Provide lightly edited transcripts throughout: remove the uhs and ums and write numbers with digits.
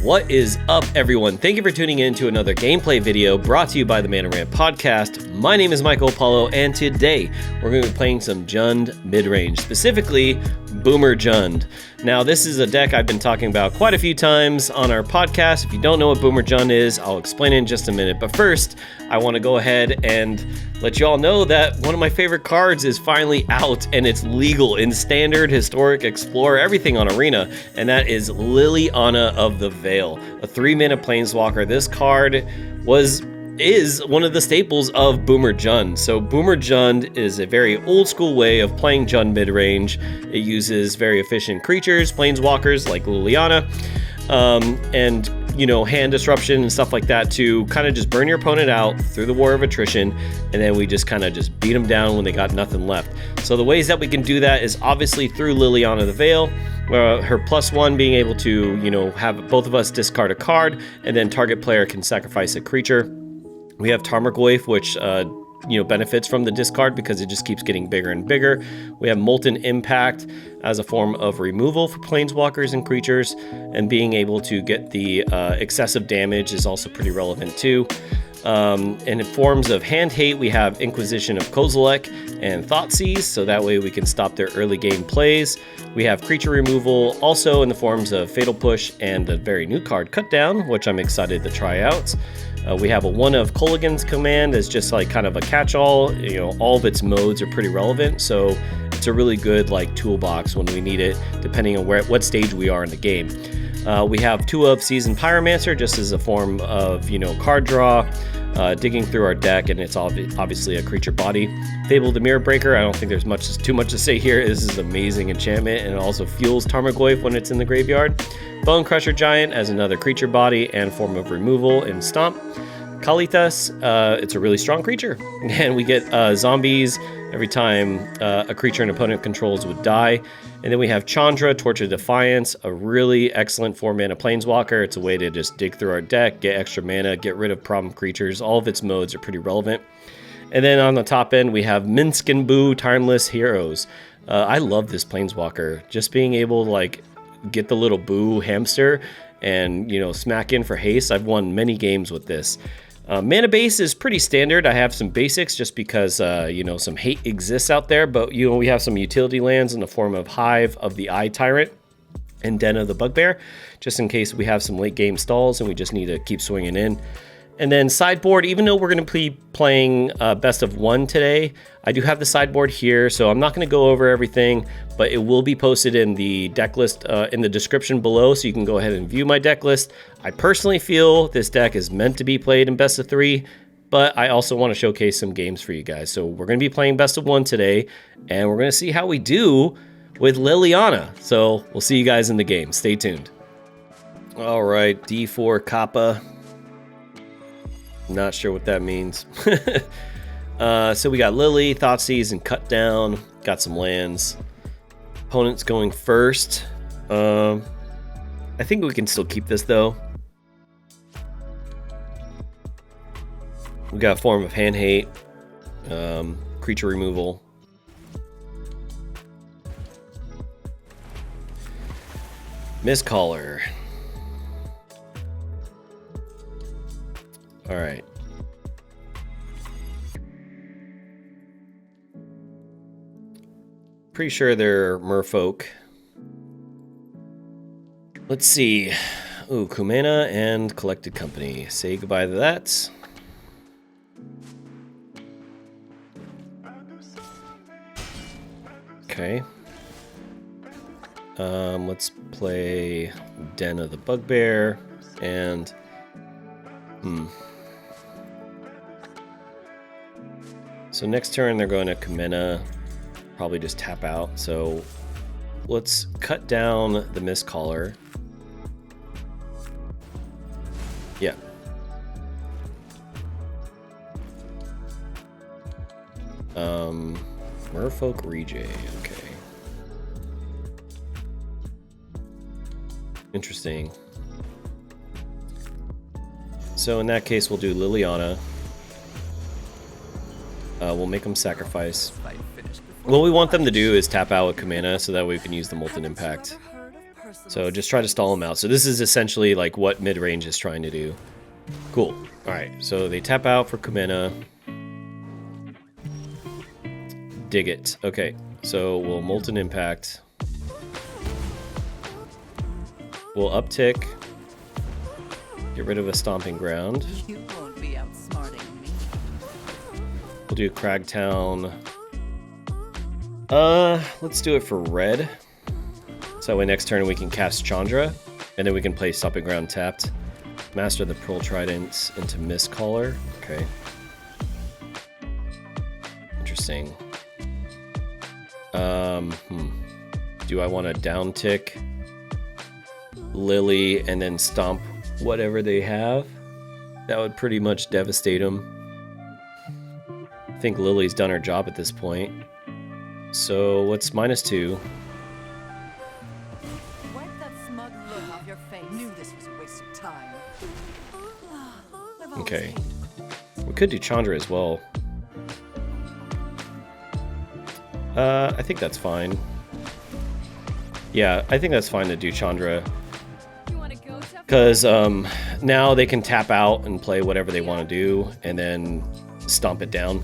What is up, everyone? Thank you for tuning in to another gameplay video brought to you by the Mana Rant podcast. My name is Michael Apollo, and today we're going to be playing some Jund mid-range, specifically Boomer Jund. Now, this is a deck I've been talking about quite a few times on our podcast. If you don't know what Boomer Jund is, I'll explain it in just a minute. But first, I want to go ahead and let you all know that one of my favorite cards is finally out, and it's legal in Standard, Historic, Explorer, everything on Arena, and that is Liliana of the Veil, a 3-mana Planeswalker. This card is one of the staples of Boomer Jund. So Boomer Jund is a very old school way of playing Jund mid-range. It uses very efficient creatures, Planeswalkers like Liliana, and hand disruption and stuff like that to kind of just burn your opponent out through the War of Attrition, and then we just kind of just beat them down when they got nothing left. So the ways that we can do that is obviously through Liliana of the Veil, her +1 being able to, have both of us discard a card, and then target player can sacrifice a creature. We have Tarmogoyf, which benefits from the discard because it just keeps getting bigger and bigger. We have Molten Impact as a form of removal for planeswalkers and creatures, and being able to get the excessive damage is also pretty relevant too. And in forms of hand hate, we have Inquisition of Kozilek and Thoughtseize, so that way we can stop their early game plays. We have creature removal also in the forms of Fatal Push and the very new card Cut Down, which I'm excited to try out. We have a one of Kolaghan's Command as just like kind of a catch-all. All of its modes are pretty relevant, so it's a really good toolbox when we need it, depending on what stage we are in the game. We have 2 of Seasoned Pyromancer just as a form of card draw, digging through our deck, and it's obviously a creature body. Fable the Mirror Breaker, I don't think there's too much to say here. This is amazing enchantment, and it also fuels Tarmogoyf when it's in the graveyard. Bone Crusher Giant as another creature body and form of removal in Stomp. Kalitas, it's a really strong creature, and we get zombies every time a creature an opponent controls would die. And then we have Chandra, Torch of Defiance, a really excellent 4-mana Planeswalker. It's a way to just dig through our deck, get extra mana, get rid of problem creatures. All of its modes are pretty relevant. And then on the top end, we have Minsk and Boo, Timeless Heroes. I love this Planeswalker. Just being able to get the little Boo hamster and smack in for haste. I've won many games with this. Mana base is pretty standard. I have some basics just because some hate exists out there, but we have some utility lands in the form of Hive of the Eye Tyrant and Den of the Bugbear, just in case we have some late game stalls and we just need to keep swinging in. And then sideboard, even though we're going to be playing best of 1 today, I do have the sideboard here, so I'm not going to go over everything, but it will be posted in the deck list in the description below, so you can go ahead and view my deck list. I personally feel this deck is meant to be played in best of 3, but I also want to showcase some games for you guys. So we're going to be playing best of 1 today, and we're going to see how we do with Liliana. So we'll see you guys in the game. Stay tuned. All right, D4 Kappa. Not sure what that means. So we got Lily, Thoughtseize, and Cut Down. Got some lands. Opponent's going first. I think we can still keep this though. We got a form of hand hate, creature removal. Mistcaller. All right. Pretty sure they're Merfolk. Let's see. Ooh, Kumana and Collected Company. Say goodbye to that. Okay. Let's play Den of the Bugbear and So next turn they're going to Kumana, probably just tap out. So let's cut down the Mistcaller. Yeah. Merfolk Rejay, okay. Interesting. So in that case, we'll do Liliana. We'll make them sacrifice. What we want them to do is tap out with Kumana, so that way we can use the Molten Impact. So just try to stall them out. So this is essentially like what mid-range is trying to do. Cool. Alright, so they tap out for Kumena. Dig it. Okay, so we'll Molten Impact. We'll uptick. Get rid of a Stomping Ground. You won't be outsmarting me. We'll do Cragtown. Let's do it for red. So that way next turn we can cast Chandra, and then we can play Stomping Ground tapped. Master the Pearl Trident into Mistcaller. Okay. Interesting. Do I want to downtick Lily and then stomp whatever they have? That would pretty much devastate them. I think Lily's done her job at this point. So what's -2? Wipe that smug look off your face. Knew this was a waste of time. Okay. We could do Chandra as well. I think that's fine. Yeah, I think that's fine to do Chandra. Because now they can tap out and play whatever they want to do and then stomp it down.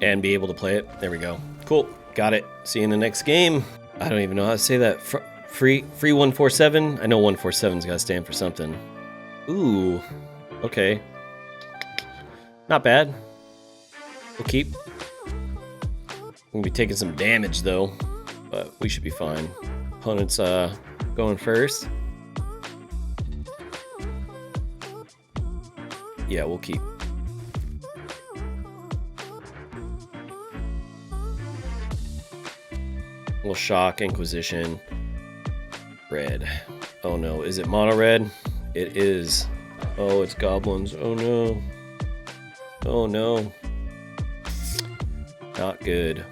And be able to play it. There we go. Cool. Got it. See you in the next game. I don't even know how to say that. Free 147? I know 147's got to stand for something. Ooh. Okay. Not bad. We'll keep. We'll be taking some damage though, but we should be fine. Opponent's going first. Yeah, we'll keep. We'll shock Inquisition. Red. Oh no, is it mono red? It is. Oh, it's goblins. Oh no. Oh no. Not good.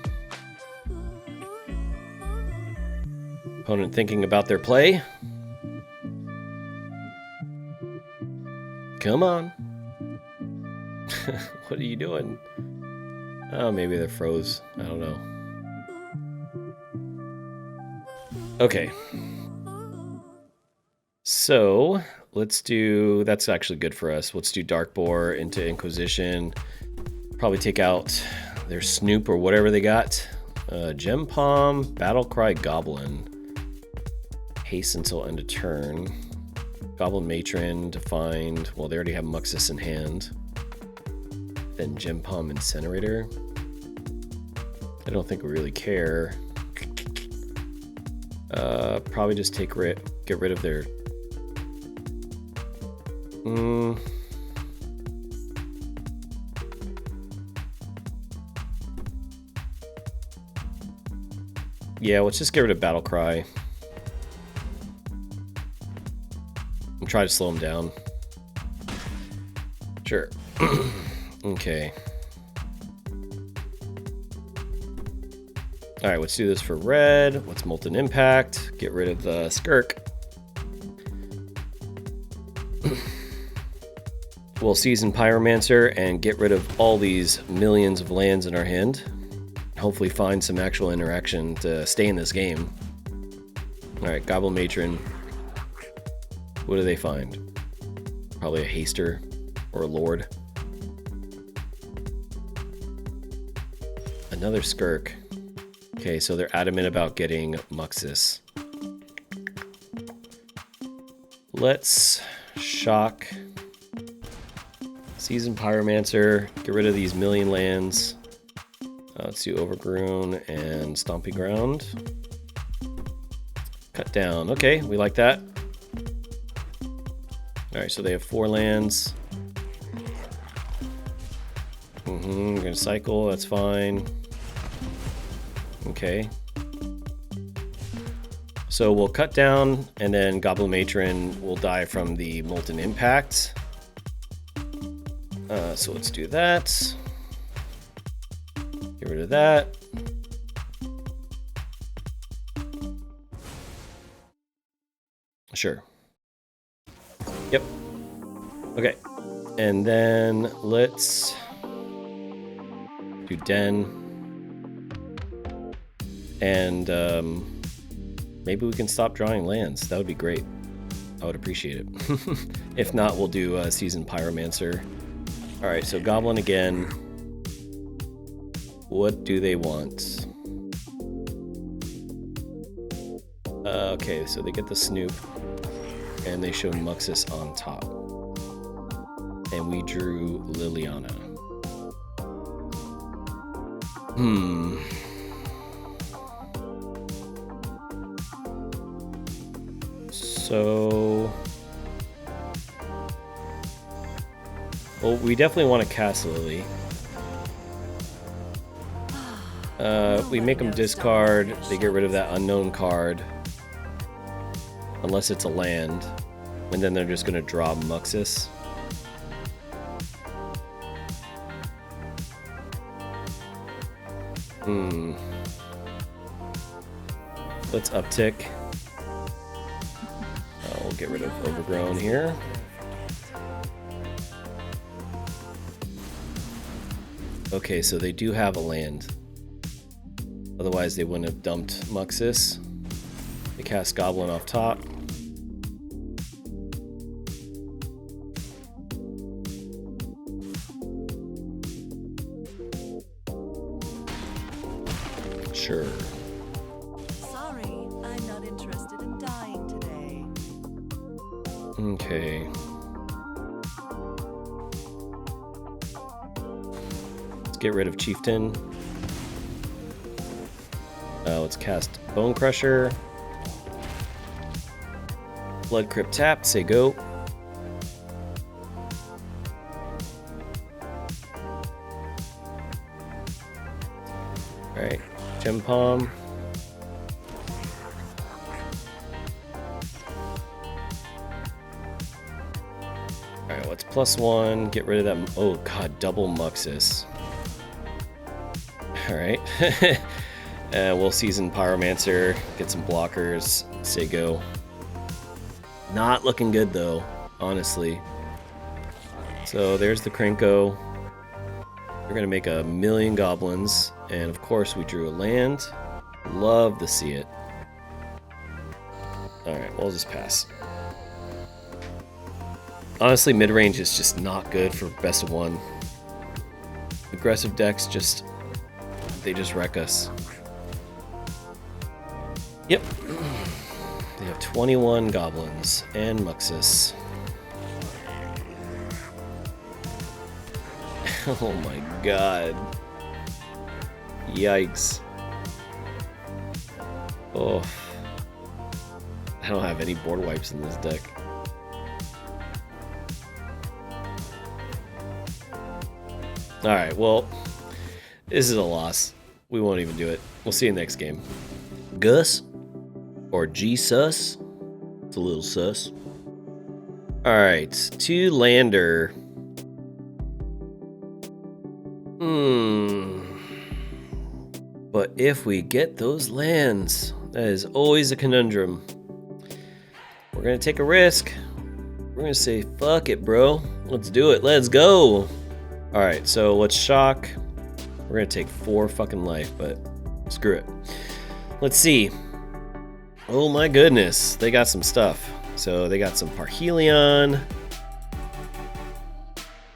Opponent thinking about their play. Come on. What are you doing? Oh, maybe they're froze. I don't know. Okay. So, let's do... That's actually good for us. Let's do Dark Boar into Inquisition. Probably take out their Snoop or whatever they got. Gem Palm, Battlecry Goblin. Haste until end of turn. Goblin Matron, Defined. Well, they already have Muxus in hand. Then Gem Palm Incinerator. I don't think we really care. Probably just get rid of their... Yeah, let's just get rid of Battlecry. And try to slow him down. Sure. Okay. Alright, let's do this for red. Let's Molten Impact. Get rid of the Skirk. We'll Season Pyromancer and get rid of all these millions of lands in our hand. Hopefully find some actual interaction to stay in this game. Alright, Goblin Matron. What do they find? Probably a Haster or a Lord. Another Skirk. Okay, so they're adamant about getting Muxus. Let's shock. Season Pyromancer. Get rid of these million lands. Let's do Overgrown and Stomping Ground. Cut down. Okay, we like that. Alright, so they have 4 lands. We're gonna cycle, that's fine. Okay. So we'll cut down, and then Goblin Matron will die from the Molten Impact. So let's do that. Get rid of that. Sure. Yep. Okay. And then let's do Den. And maybe we can stop drawing lands. That would be great. I would appreciate it. If not, we'll do Seasoned Pyromancer. All right, so Goblin again. What do they want? Okay, so they get the Snoop, and they show Muxus on top. And we drew Liliana. So... well, we definitely want to cast Lily. We make them discard, they get rid of that unknown card. Unless it's a land. And then they're just going to draw Muxus. Let's uptick. We'll get rid of Overgrown here. Okay, so they do have a land. Otherwise, they wouldn't have dumped Muxus. They cast Goblin off top. Sure. Sorry, I'm not interested in dying today. Okay. Let's get rid of Chieftain. Let's cast Bone Crusher. Blood Crypt tapped, say go. Alright, Gem Palm. Alright, what's +1? Get rid of that. Oh god, double Muxus. Alright. We'll Season Pyromancer, get some blockers, say go. Not looking good though, honestly. So there's the Krenko. We're gonna make 1,000,000 goblins, and of course we drew a land. Love to see it. Alright, we'll just pass. Honestly, mid-range is just not good for best of one. Aggressive decks they just wreck us. Yep. They have 21 goblins and Muxus. Oh my god. Yikes. Oh. I don't have any board wipes in this deck. Alright, well, this is a loss. We won't even do it. We'll see you next game. Gus? Or G-Sus? It's a little sus. Alright, 2 lander. But if we get those lands, that is always a conundrum. We're gonna take a risk. We're gonna say, fuck it, bro. Let's do it. Let's go. Alright, so let's shock. We're gonna take 4 fucking life, but screw it. Let's see. Oh my goodness, they got some stuff. So they got some Parhelion,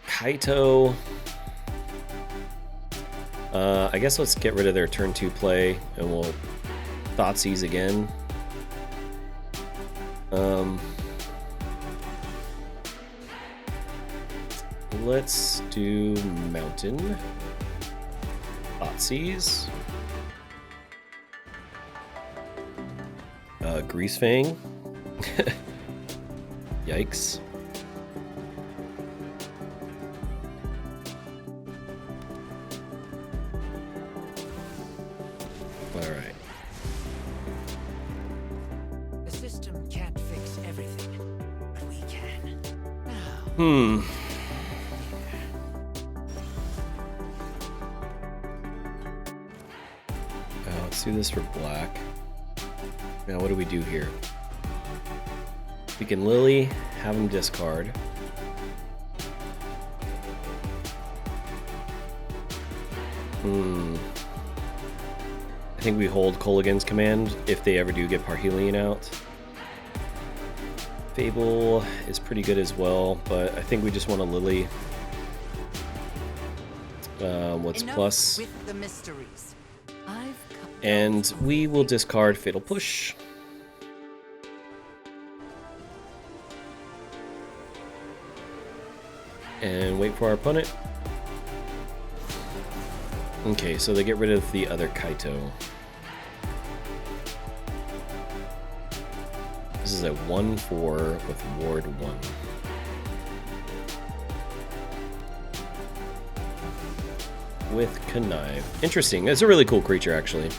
Kaito. I guess let's get rid of their turn 2 play and we'll Thoughtseize again. Let's do Mountain. Thoughtseize. Greasefang. Yikes. Alright. The system can't fix everything, but we can. Now. Let's do this for black. Now, what do we do here? We can Lily, have him discard. I think we hold Colorless command if they ever do get Parhelion out. Fable is pretty good as well, but I think we just want a Lily. What's Enough plus? with the mysteries. And we will discard Fatal Push. And wait for our opponent. Okay, so they get rid of the other Kaito. This is a 1/4 with Ward 1. With Connive. Interesting. It's a really cool creature, actually.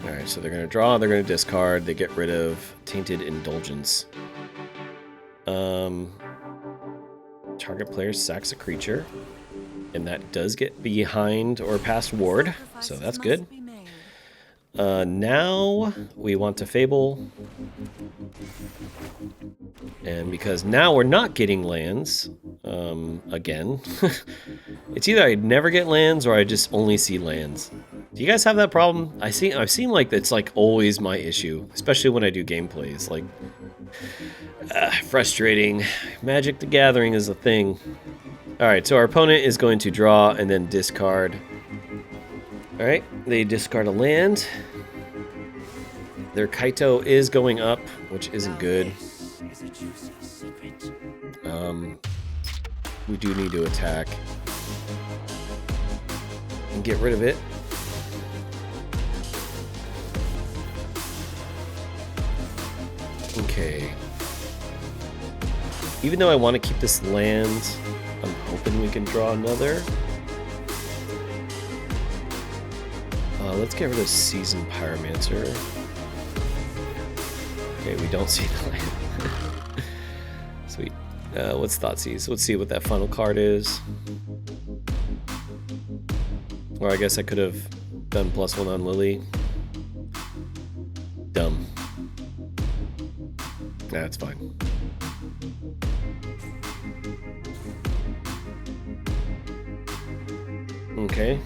Alright, so they're going to draw, they're going to discard, they get rid of Tainted Indulgence. Target player sacks a creature, and that does get behind or past Ward, so that's good. Now we want to Fable, and because now we're not getting lands, again, it's either I never get lands or I just only see lands. Do you guys have that problem? I've seen like it's like always my issue, especially when I do gameplays. Like, frustrating. Magic the Gathering is a thing. All right, so our opponent is going to draw and then discard. All right, they discard a land. Their Kaito is going up, which isn't good. We do need to attack and get rid of it. Okay. Even though I want to keep this land, I'm hoping we can draw another. Let's get rid of Seasoned Pyromancer. Okay, we don't see the land. Sweet. What's Thoughtseize? Let's see what that final card is. Or I guess I could have done +1 on Lily. Dumb. Nah, it's fine. Okay.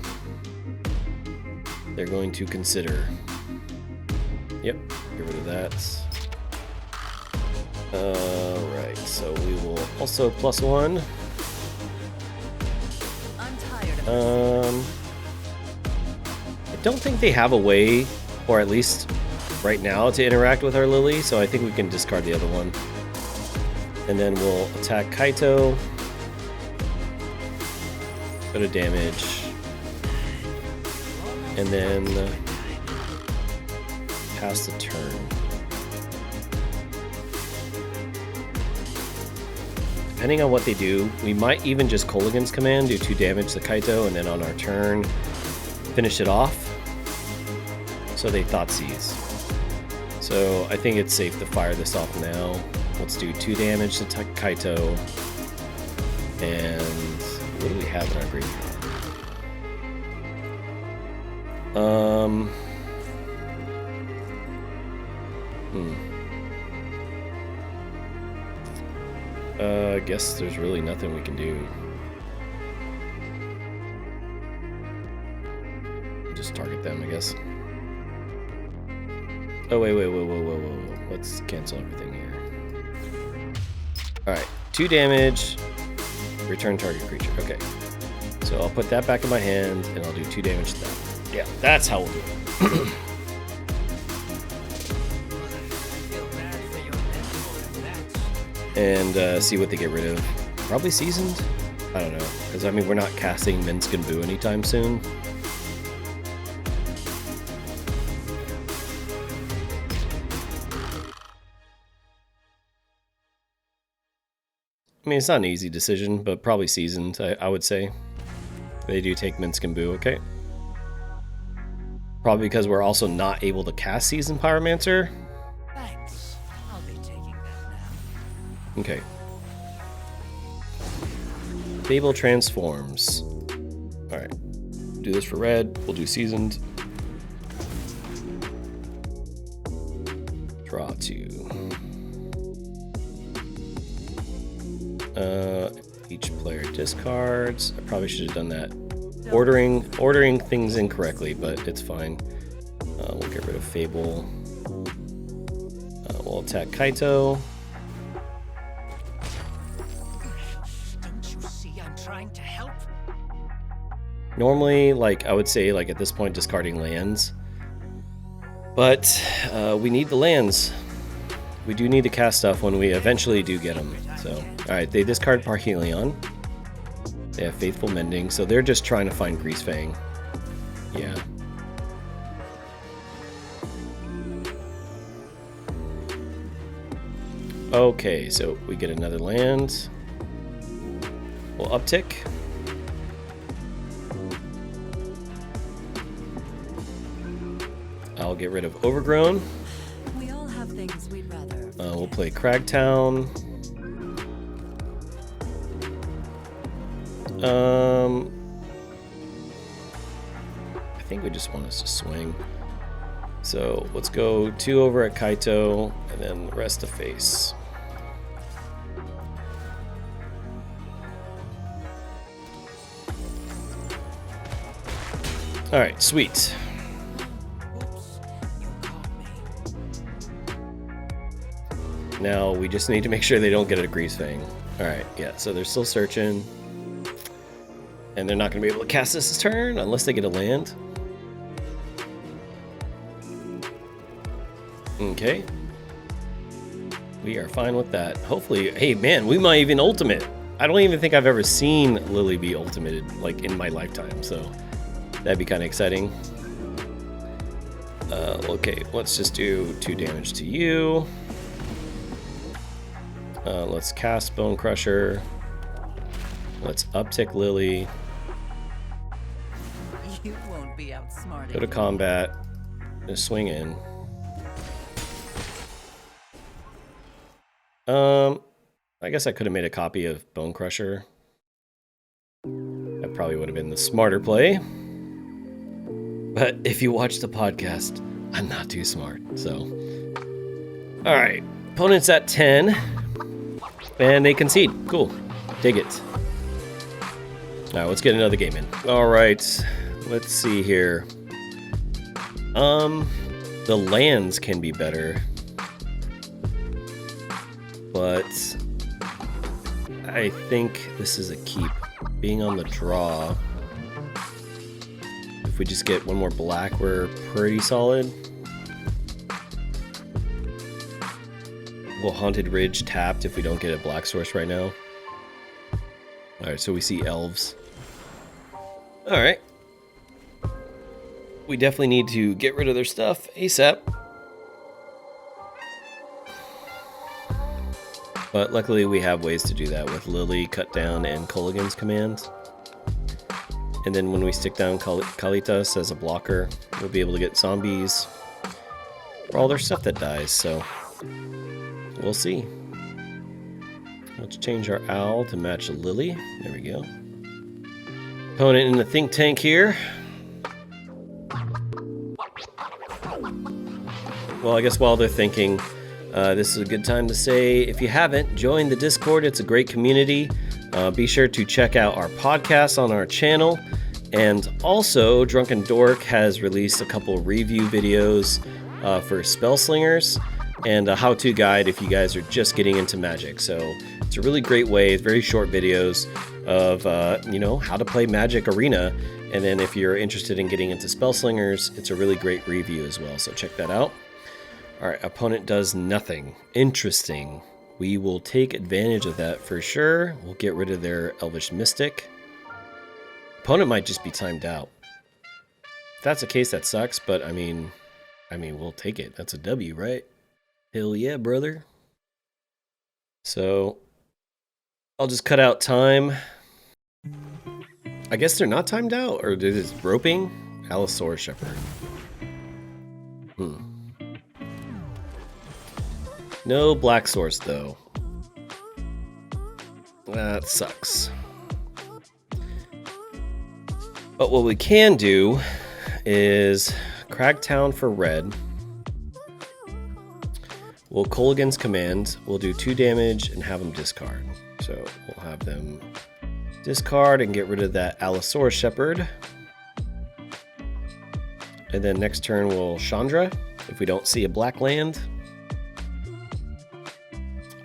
They're going to consider. Yep, get rid of that. Alright, so we will also +1. I don't think they have a way, or at least right now, to interact with our Lily, so I think we can discard the other one. And then we'll attack Kaito. Go to damage. And then pass the turn. Depending on what they do, we might even just Colorless command, do 2 damage to Kaito, and then on our turn, finish it off. So they Thoughtseize. So I think it's safe to fire this off now. Let's do 2 damage to Kaito. And what do we have in our graveyard? I guess there's really nothing we can do. Just target them, I guess. Oh, wait. Whoa. Let's cancel everything here. Alright, 2 damage, return target creature. Okay. So I'll put that back in my hand, and I'll do 2 damage to that. Yeah, that's how we'll do it. And see what they get rid of. Probably Seasoned? I don't know. Because, I mean, we're not casting Minsk and Boo anytime soon. I mean, it's not an easy decision, but probably Seasoned, I would say. They do take Minsk and Boo, okay. Probably because we're also not able to cast Seasoned Pyromancer. Thanks. I'll be taking that now. Okay. Fable transforms. Alright. Do this for red. We'll do Seasoned. Draw 2. Each player discards. I probably should have done that. Ordering things incorrectly, but it's fine. We'll get rid of Fable. We'll attack Kaito. Don't you see I'm trying to help? Normally, like, I would say, like, at this point, discarding lands. But we need the lands. We do need to cast stuff when we eventually do get them. So, alright, they discard Parhelion. They have Faithful Mending, so they're just trying to find Greasefang. Yeah. Okay, so we get another land. We'll uptick. I'll get rid of Overgrown. We all have things we'd rather. We'll play Cragtown. I think we just want us to swing. So let's go 2 over at Kaito, and then the rest to face. All right, sweet. Oops, you caught me. Now we just need to make sure they don't get a Greasefang. All right, yeah, so they're still searching. And they're not going to be able to cast this turn unless they get a land. Okay. We are fine with that. Hopefully, hey man, we might even ultimate. I don't even think I've ever seen Lily be ultimated, like, in my lifetime, so that'd be kind of exciting. Okay, let's just do 2 damage to you. Let's cast Bone Crusher. Let's uptick Lily. You won't be outsmarted. Go to combat. Just swing in. I guess I could have made a copy of Bone Crusher. That probably would have been the smarter play. But if you watch the podcast, I'm not too smart, so. Alright, opponent's at 10. And they concede. Cool. Dig it. Alright, let's get another game in. Alright, let's see here. The lands can be better. But I think this is a keep. Being on the draw. If we just get one more black, we're pretty solid. Well, Haunted Ridge tapped if we don't get a black source right now. Alright, so we see Elves. Alright. We definitely need to get rid of their stuff ASAP. But luckily we have ways to do that with Lily, Cut Down, and Kolaghan's commands. And then when we stick down Kalitas as a blocker, we'll be able to get zombies for all their stuff that dies, so we'll see. Let's change our owl to match a Lily. There we go. Opponent in the think tank here. Well, I guess while they're thinking, this is a good time to say, if you haven't, join the Discord. It's a great community. Be sure to check out our podcast on our channel. And also, Drunken Dork has released a couple review videos for Spell Slingers and a how-to guide if you guys are just getting into Magic. So it's a really great way, very short videos of, how to play Magic Arena. And then if you're interested in getting into Spell Slingers, it's a really great review as well. So check that out. All right, opponent does nothing. Interesting. We will take advantage of that for sure. We'll get rid of their Elvish Mystic. Opponent might just be timed out. If that's the case, that sucks, but I mean, we'll take it. That's a W, right? Hell yeah, brother. So, I'll just cut out time. I guess they're not timed out, or they're just roping? Allosaurus Shepherd. No black source, though. That sucks. But what we can do is Cragtown for red. We'll Kolaghan's command. We'll do 2 damage and have them discard. So we'll have them discard and get rid of that Allosaurus Shepherd. And then next turn we'll Chandra if we don't see a black land.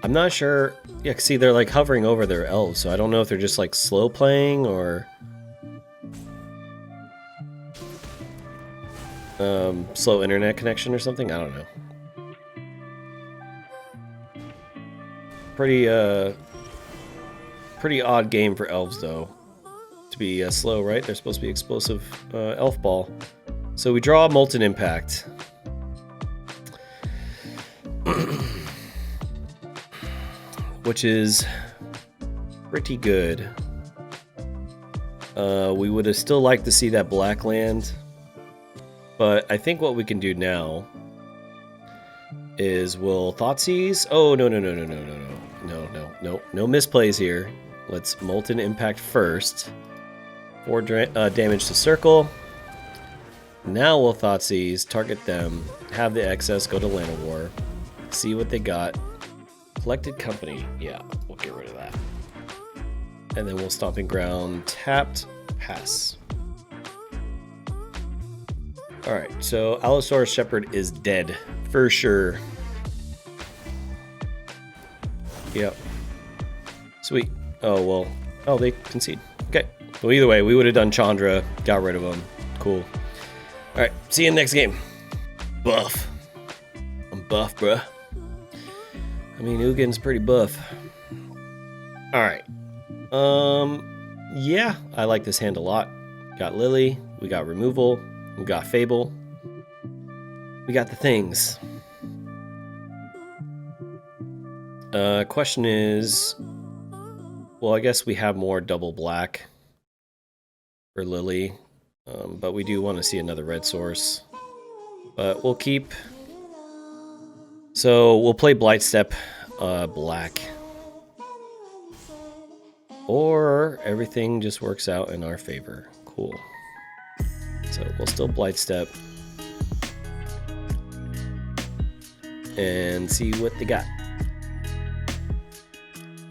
I'm not sure. Yeah, see, they're like hovering over their elves, so I don't know if they're just like slow playing or slow internet connection or something. I don't know. Pretty odd game for elves though, to be slow, right? They're supposed to be explosive elf ball. So we draw Molten Impact. Which is pretty good. We would have still liked to see that black land, but I think what we can do now is we'll Thoughtseize. Oh, no misplays here. Let's Molten Impact first. 4 damage to circle. Now we'll Thoughtseize, target them, have the excess go to Land of War, see what they got. Collected Company, yeah, we'll get rid of that. And then we'll Stomping Ground, tapped, pass. Alright, so Allosaurus Shepherd is dead, for sure. Yep. Sweet. Oh, well. Oh, they concede. Okay. Well, either way, we would have done Chandra, got rid of them. Cool. Alright, see you in the next game. Buff. I'm buff, bruh. I mean, Ugin's pretty buff. Alright. Yeah, I like this hand a lot. Got Lily, we got Removal, we got Fable. We got the things. Question is... Well, I guess we have more double black for Lily. But we do want to see another red source. But we'll keep... So we'll play Blightstep black. Or everything just works out in our favor. Cool. So we'll still Blightstep. And see what they got.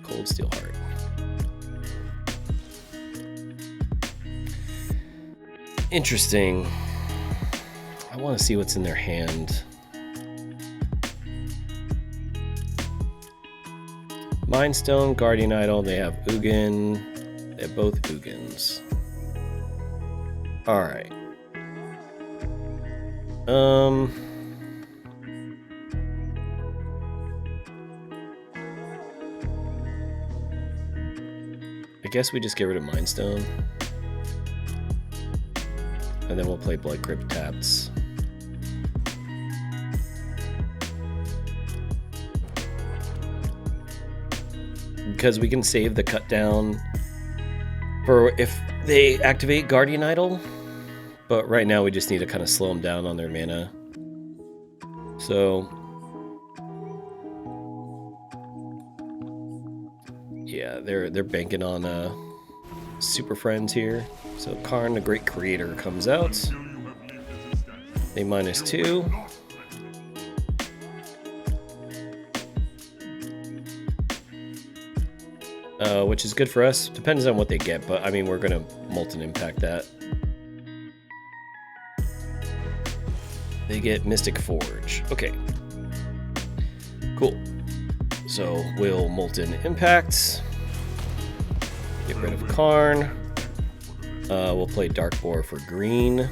Cold Steel Heart. Interesting. I want to see what's in their hand. Mind Stone, Guardian Idol, they have Ugin. They have both Ugins. Alright. I guess we just get rid of Mind Stone. And then we'll play Blood Crypt taps. Because we can save the cut down for if they activate Guardian Idol. But right now we just need to kind of slow them down on their mana. So yeah, they're banking on Super Friends here. So Karn, the Great Creator, comes out. They -2. Which is good for us. Depends on what they get, but I mean, we're gonna Molten Impact that. They get Mystic Forge. Okay. Cool. So we'll Molten Impact. Get rid of Karn. We'll play Dark Boar for green.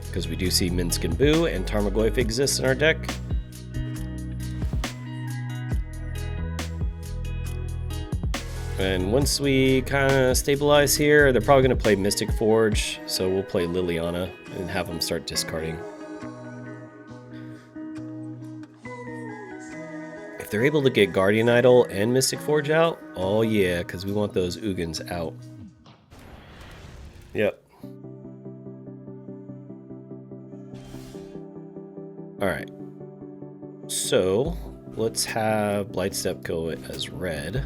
Because we do see Minsk and Boo, and Tarmogoyf exists in our deck. And once we kind of stabilize here, they're probably going to play Mystic Forge, so we'll play Liliana and have them start discarding. If they're able to get Guardian Idol and Mystic Forge out, oh yeah, because we want those Ugins out. Yep. Alright. So, let's have Blightstep go as red.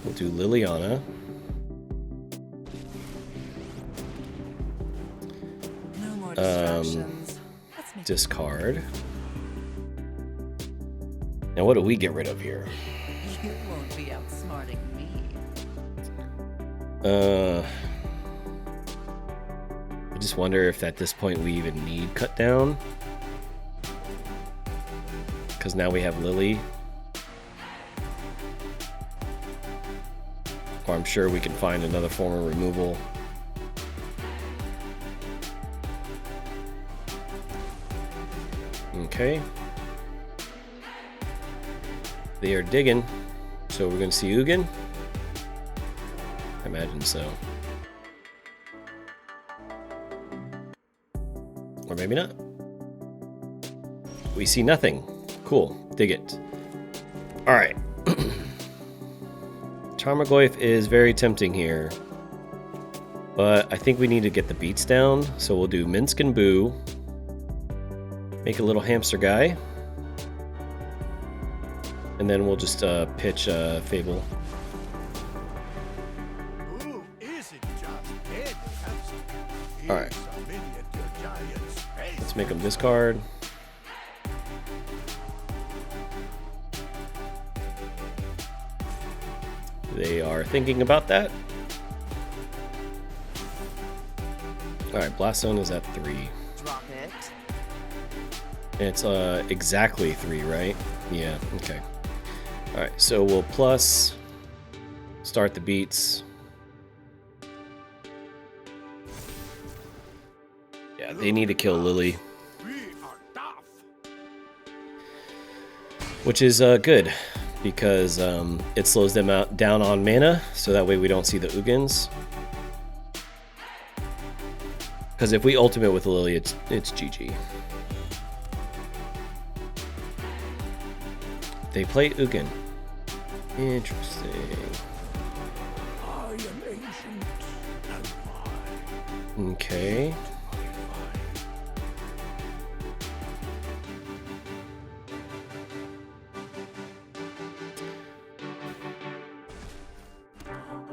We'll do Liliana. No more distractions. Discard. Now what do we get rid of here? You won't be outsmarting me. I just wonder if at this point we even need cut down. Because now we have Lily. Or I'm sure we can find another form of removal. Okay. They are digging. So we're going to see Ugin? I imagine so. Or maybe not. We see nothing. Cool. Dig it. Alright. Tarmogoyf is very tempting here. But I think we need to get the beats down. So we'll do Minsk and Boo. Make a little hamster guy. And then we'll just pitch Fable. Alright. Let's make them discard. They are thinking about that. Alright, Blast Zone is at 3. Drop it. It's exactly 3, right? Yeah, okay. Alright, so we'll plus start the beats. Yeah, they need to kill Lily. Which is good, because it slows them down on mana, so that way we don't see the Ugins. Because if we ultimate with Lily, it's GG. They play Ugin. Interesting. I am ancient and fine. Okay.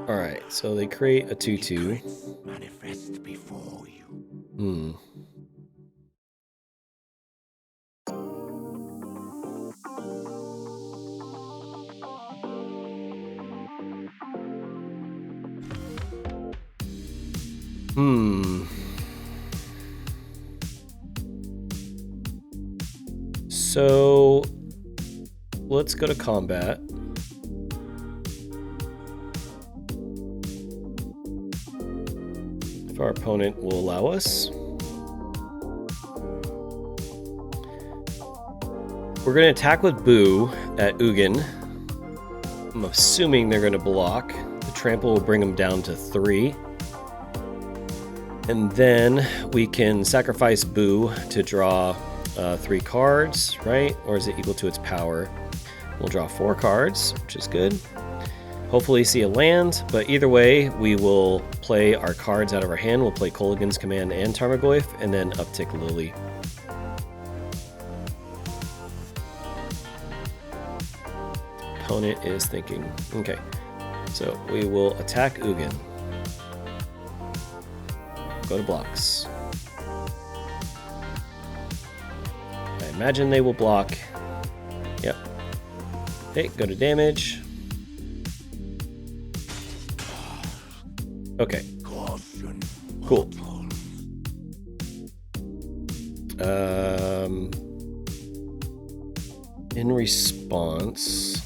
Alright, so they create a 2/2. Manifest before you. So let's go to combat. If our opponent will allow us. We're going to attack with Boo at Ugin. I'm assuming they're going to block. The trample will bring them down to 3. And then we can sacrifice Boo to draw 3 cards, right? Or is it equal to its power? We'll draw 4 cards, which is good. Hopefully see a land, but either way, we will play our cards out of our hand. We'll play Kolaghan's Command and Tarmogoyf, and then uptick Lily. Opponent is thinking. Okay, so we will attack Ugin. Go to blocks. I imagine they will block. Yep. Okay, go to damage. Okay. Cool. In response,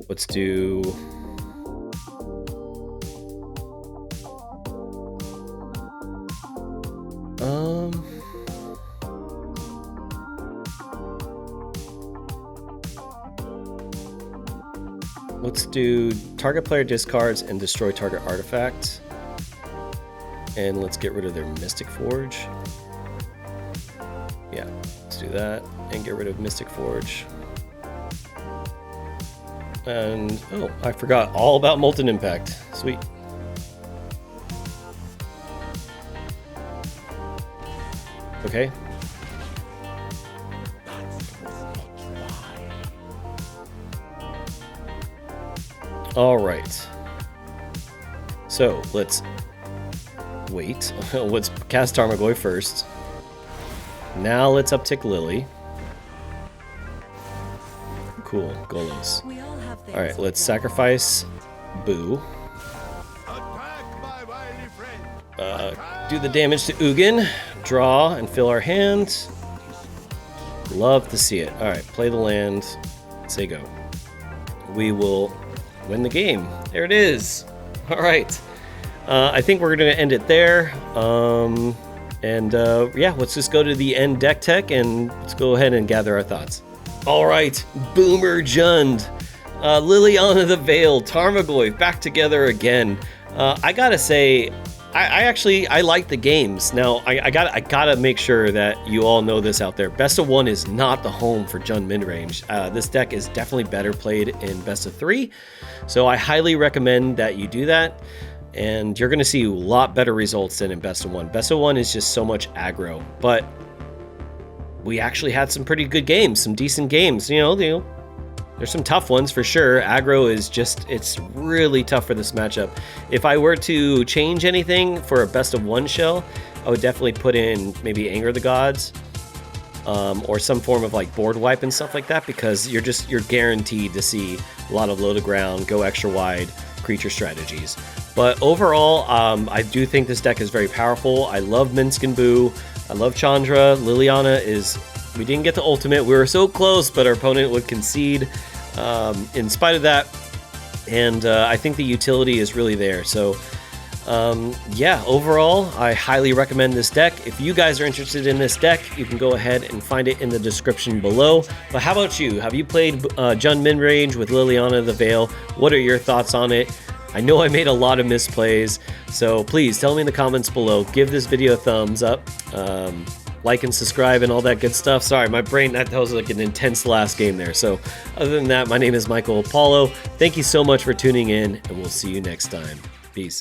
let's do let's do target player discards and destroy target artifact. And let's get rid of their Mystic Forge. Yeah, let's do that and get rid of Mystic Forge. And, oh, I forgot all about Molten Impact. Sweet. Okay. All right. So let's wait. Let's cast Tarmogoyf first. Now let's uptick Lily. cool. Golems. We all have things All right, let's like sacrifice Boo. Do the damage to Ugin. Draw and fill our hand. Love to see it. All right, play the land. Say go. We will win the game. There it is. All right. I think we're going to end it there. Yeah, let's just go to the end deck tech and let's go ahead and gather our thoughts. All right, Boomer Jund, Liliana the Veil, Tarmogoyf back together again. I gotta say, I like the games. Now, I gotta make sure that you all know this out there. Best of 1 is not the home for Jund midrange. This deck is definitely better played in best of 3. So I highly recommend that you do that. And you're going to see a lot better results than in best of 1. Best of 1 is just so much aggro. But we actually had some pretty good games, some decent games. You know, there's some tough ones for sure. Aggro is just, it's really tough for this matchup. If I were to change anything for a best of 1 shell, I would definitely put in maybe Anger the Gods, or some form of like board wipe and stuff like that, because you're guaranteed to see a lot of low to ground, go extra wide creature strategies. But overall, I do think this deck is very powerful. I love Minsk and Boo. I love Chandra. Liliana is... We didn't get the ultimate. We were so close, but our opponent would concede in spite of that. And I think the utility is really there. So, yeah, overall, I highly recommend this deck. If you guys are interested in this deck, you can go ahead and find it in the description below. But how about you? Have you played Jund Midrange with Liliana the Veil? What are your thoughts on it? I know I made a lot of misplays, so please tell me in the comments below. Give this video a thumbs up, like and subscribe and all that good stuff. Sorry, my brain, that was like an intense last game there. So other than that, my name is Michael Apollo. Thank you so much for tuning in, and we'll see you next time. Peace.